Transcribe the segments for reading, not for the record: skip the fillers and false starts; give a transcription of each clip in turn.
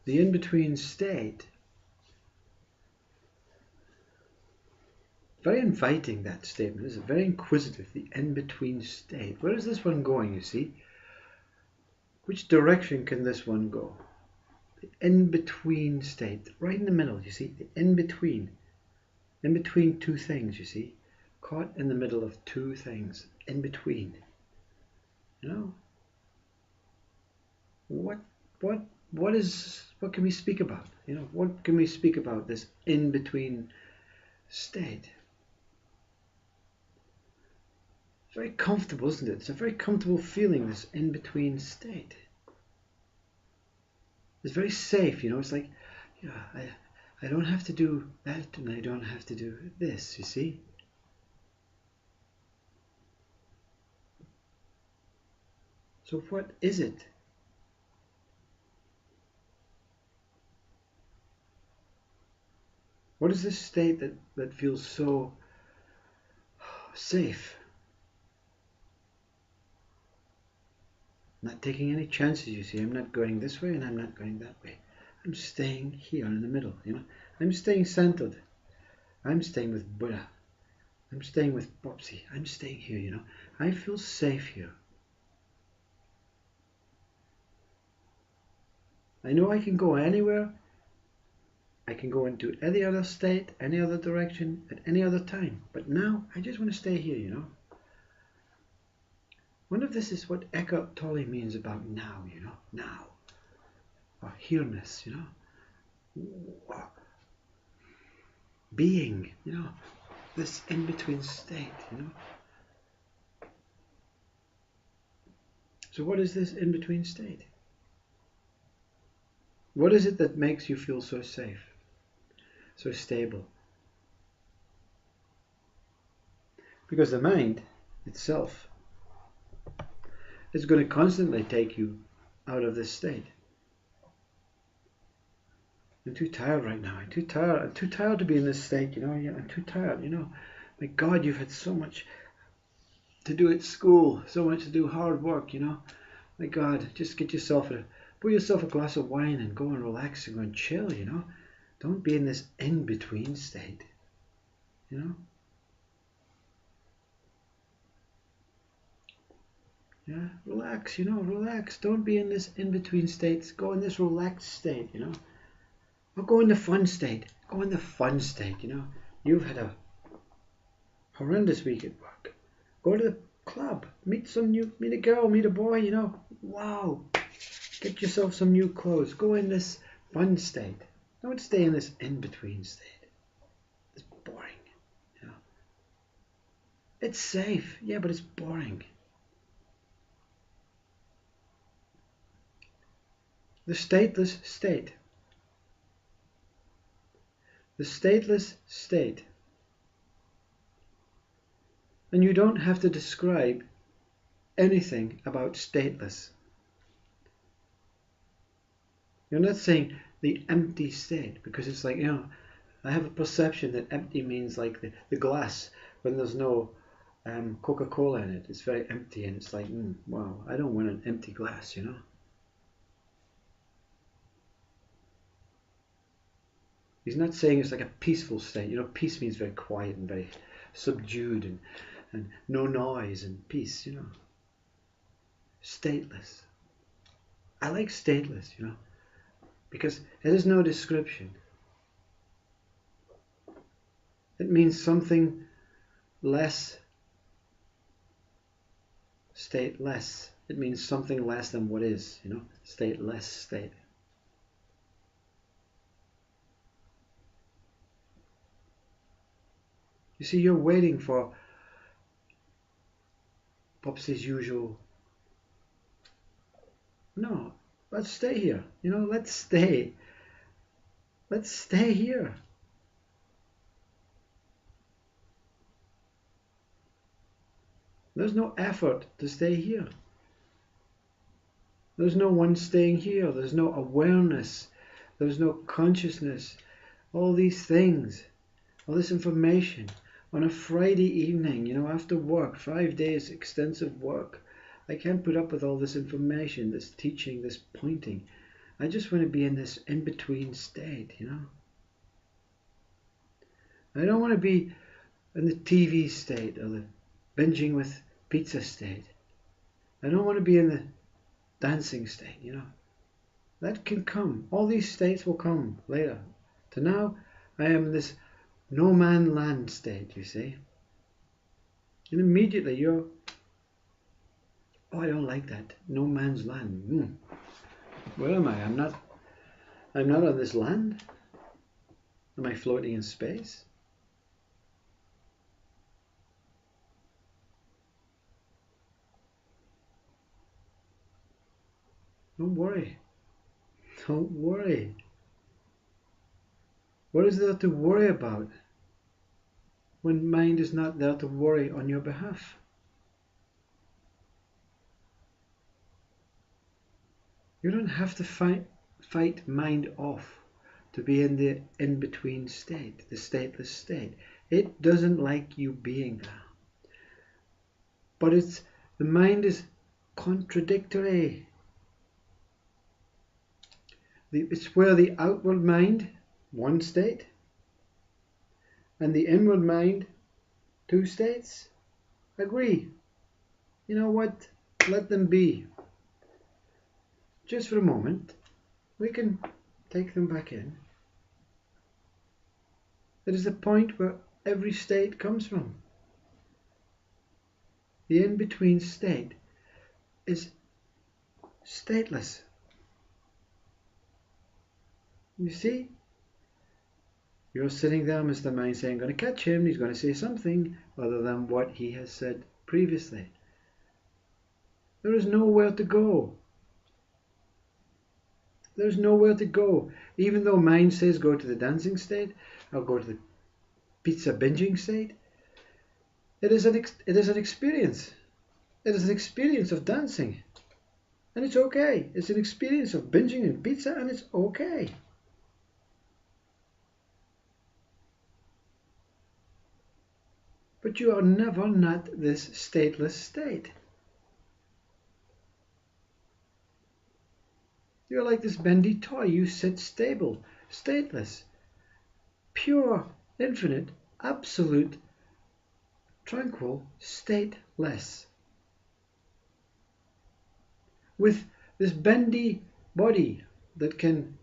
The in-between state. Very inviting, that statement, isn't it? Very inquisitive, the in-between state. Where is this one going, you see? Which direction can this one go? The in-between state, right in the middle, you see? The in-between. In between two things, you see? Caught in the middle of two things. In between. You know? What can we speak about? You know, what can we speak about this in-between state? It's very comfortable, isn't it? It's a very comfortable feeling, this in-between state. It's very safe, you know. It's like, yeah, I don't have to do that and I don't have to do this, you see? So what is it? What is this state that feels so safe? I'm not taking any chances, you see. I'm not going this way and I'm not going that way. I'm staying here in the middle, you know. I'm staying centered. I'm staying with Buddha. I'm staying with Popsy. I'm staying here, you know. I feel safe here. I know I can go anywhere. I can go into any other state, any other direction, at any other time. But now, I just want to stay here, you know. I wonder if this is what Eckhart Tolle means about now, you know. Now. Or Hereness, you know. Or being, you know. This in-between state, you know. So what is this in-between state? What is it that makes you feel so safe, so stable? Because the mind itself is going to constantly take you out of this state. I'm too tired right now. I'm too tired. I'm too tired to be in this state, you know. I'm too tired, you know. My God, you've had so much to do at school, so much to do hard work, you know. My God, just pour yourself a glass of wine and go and relax and go and chill, you know. Don't be in this in-between state, you know. Yeah, relax, you know, relax. Don't be in this in-between state. Go in this relaxed state, you know. Or go in the fun state. Go in the fun state, you know. You've had a horrendous week at work. Go to the club. Meet a girl, meet a boy, you know. Wow. Get yourself some new clothes. Go in this fun state. Don't stay in this in-between state. It's boring, you know. It's safe, yeah, but it's boring. The stateless state. The stateless state. And you don't have to describe anything about stateless. You're not saying the empty state, because it's like, you know, I have a perception that empty means like the glass when there's no Coca-Cola in it. It's very empty and it's like, wow, I don't want an empty glass, you know. He's not saying it's like a peaceful state. You know, peace means very quiet and very subdued and no noise and peace, you know. Stateless. I like stateless, you know, because it has no description. It means something less. Stateless. It means something less than what is, you know, stateless state. You see, you're waiting for Popsy's usual. No, let's stay here. You know, let's stay. Let's stay here. There's no effort to stay here. There's no one staying here. There's no awareness. There's no consciousness. All these things, all this information. On a Friday evening, you know, after work, 5 days, extensive work, I can't put up with all this information, this teaching, this pointing. I just want to be in this in-between state, you know. I don't want to be in the TV state or the binging with pizza state. I don't want to be in the dancing state, you know. That can come. All these states will come later. To now, I am in this no man land state, you see. And immediately you're, oh, I don't like that. No man's land. Where am I? I'm not on this land. Am I floating in space? Don't worry. Don't worry. What is there to worry about when mind is not there to worry on your behalf? You don't have to fight mind off to be in the in-between state, the stateless state. It doesn't like you being there. But the mind is contradictory. It's where the outward mind, one state, and the inward mind, two states, agree. You know what? Let them be. Just for a moment, we can take them back in. It is the point where every state comes from. The in-between state is stateless. You see? You're sitting there, Mr. Mind, saying, I'm going to catch him, he's going to say something other than what he has said previously. There is nowhere to go. There's nowhere to go. Even though mind says go to the dancing state or go to the pizza binging state, it is an experience. It is an experience of dancing. And it's okay. It's an experience of binging and pizza, and it's okay. But you are never not this stateless state. You're like this bendy toy. You sit stable, stateless, pure, infinite, absolute, tranquil, stateless. With this bendy body that can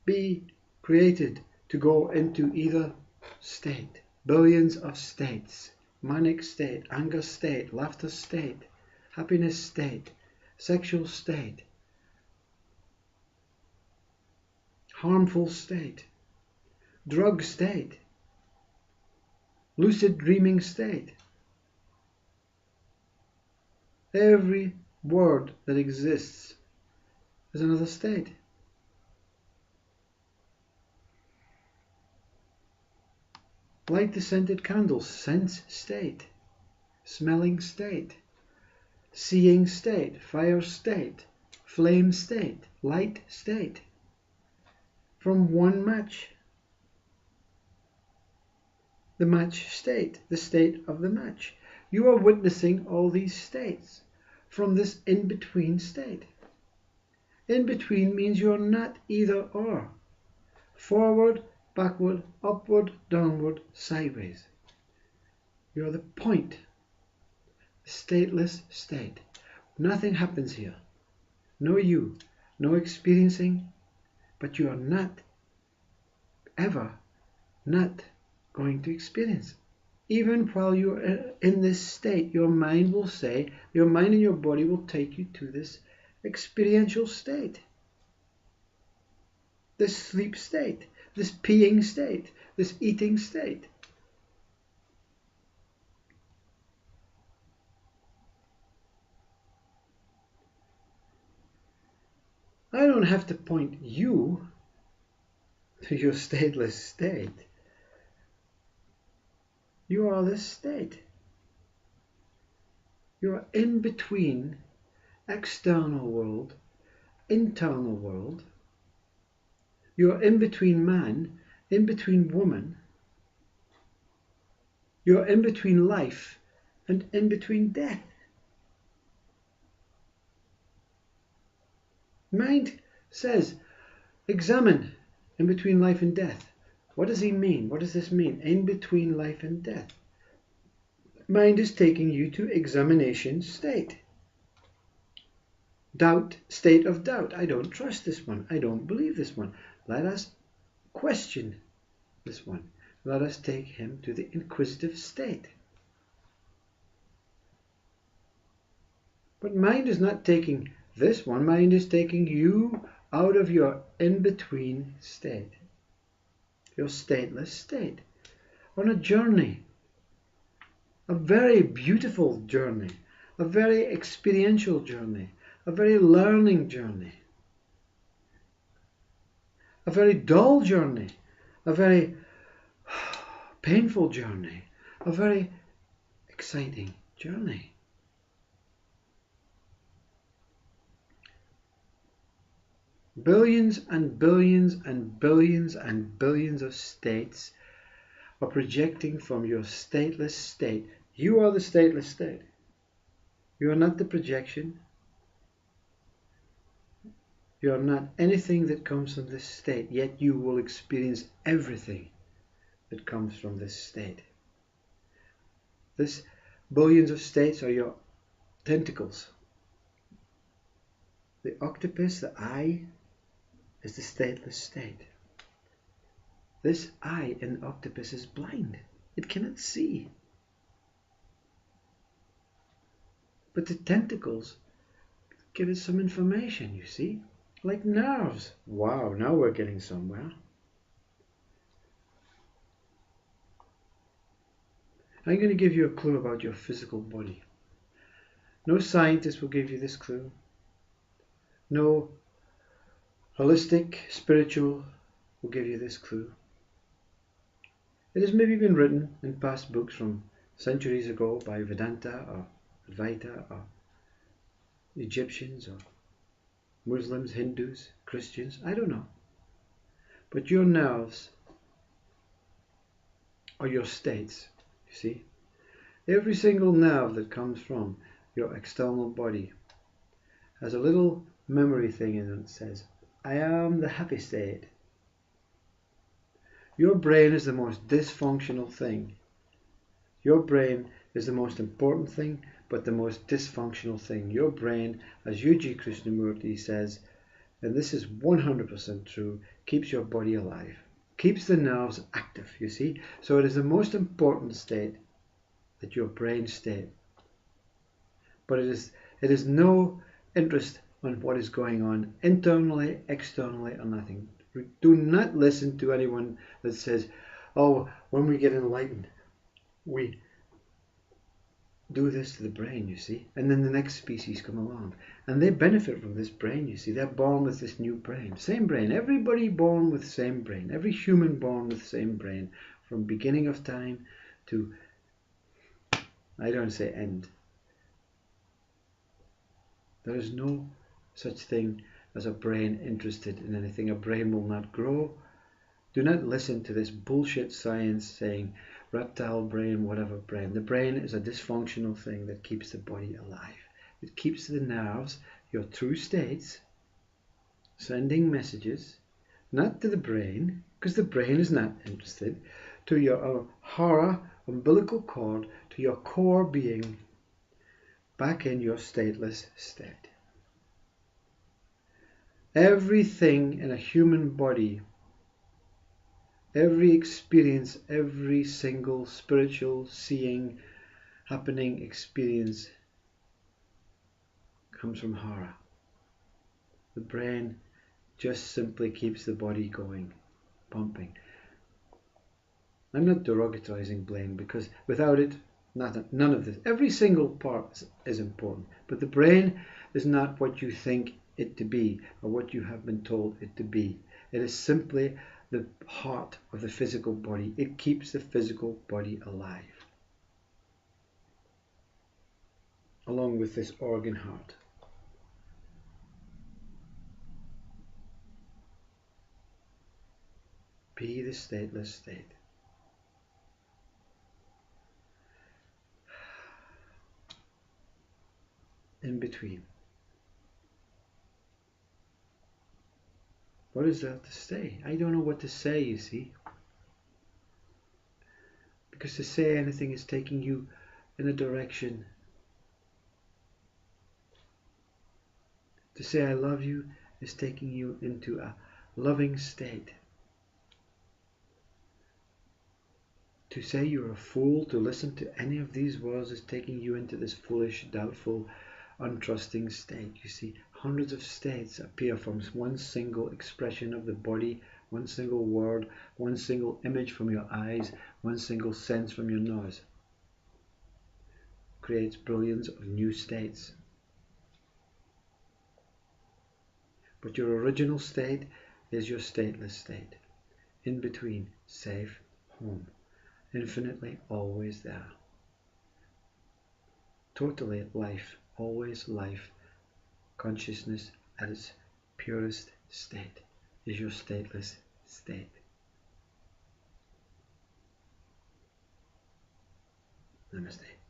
be created to go into either state. Billions of states. Manic state, anger state, laughter state, happiness state, sexual state, harmful state, drug state, lucid dreaming state. Every word that exists is another state. Light the scented candles, sense state, smelling state, seeing state, fire state, flame state, light state. From one match, the match state, the state of the match. You are witnessing all these states from this in-between state. In-between means you're not either or. Forward, backward, upward, downward, sideways. You're the point, the stateless state. Nothing happens here. No you, no experiencing, but you are not ever not going to experience. Even while you're in this state, your mind will say, your mind and your body will take you to this experiential state, this sleep state, this peeing state, this eating state. I don't have to point you to your stateless state. You are this state. You are in between external world, internal world. You are in between man, in between woman. You are in between life and in between death. Mind says, examine in between life and death. What does he mean? What does this mean? In between life and death. Mind is taking you to examination state. Doubt, state of doubt. I don't trust this one. I don't believe this one. Let us question this one. Let us take him to the inquisitive state. But mind is not taking this one. Mind is taking you out of your in-between state, your stateless state, on a journey, a very beautiful journey, a very experiential journey, a very learning journey, a very dull journey, a very painful journey, a very exciting journey. Billions and billions and billions and billions of states are projecting from your stateless state. You are the stateless state. You are not the projection. You are not anything that comes from this state, yet you will experience everything that comes from this state. This billions of states are your tentacles. The octopus, the eye, is the stateless state. This eye in the octopus is blind. It cannot see. But the tentacles give it some information, you see, like nerves. Wow, now we're getting somewhere. I'm going to give you a clue about your physical body. No scientist will give you this clue. No holistic, spiritual will give you this clue. It has maybe been written in past books from centuries ago by Vedanta or Advaita or Egyptians or Muslims, Hindus, Christians, I don't know. But your nerves are your states, you see. Every single nerve that comes from your external body has a little memory thing in it that says, I am the happy state. Your brain is the most dysfunctional thing. Your brain is the most important thing, but the most dysfunctional thing. Your brain, as Yuji Krishnamurti says, and this is 100% true, keeps your body alive, keeps the nerves active, you see. So it is the most important state, that your brain state. But it is no interest on what is going on internally, externally, or nothing. Do not listen to anyone that says, oh, when we get enlightened, we do this to the brain, you see, and then the next species come along and they benefit from this brain, you see. They're born with this new brain, same brain, everybody born with the same brain, every human born with the same brain, from beginning of time to, I don't say end. There is no such thing as a brain interested in anything. A brain will not grow. Do not listen to this bullshit science saying reptile brain, whatever brain. The brain is a dysfunctional thing that keeps the body alive. It keeps the nerves, your true states, sending messages, not to the brain, because the brain is not interested, to your hara, umbilical cord, to your core being, back in your stateless state. Everything in a human body, every experience, every single spiritual seeing, happening experience comes from hara. The brain just simply keeps the body going, pumping. I'm not derogatizing brain, because without it, none of this. Every single part is important, but the brain is not what you think it to be or what you have been told it to be. It is simply the heart of the physical body. It keeps the physical body alive, along with this organ heart. Be the stateless state. In between. What is there to say? I don't know what to say, you see. Because to say anything is taking you in a direction. To say I love you is taking you into a loving state. To say you're a fool to listen to any of these words is taking you into this foolish, doubtful, untrusting state. You see, hundreds of states appear from one single expression of the body, one single word, one single image from your eyes, one single sense from your nose. Creates billions of new states. But your original state is your stateless state. In between, safe, home. Infinitely always there. Totally life, always life. Consciousness at its purest state is your stateless state. Namaste.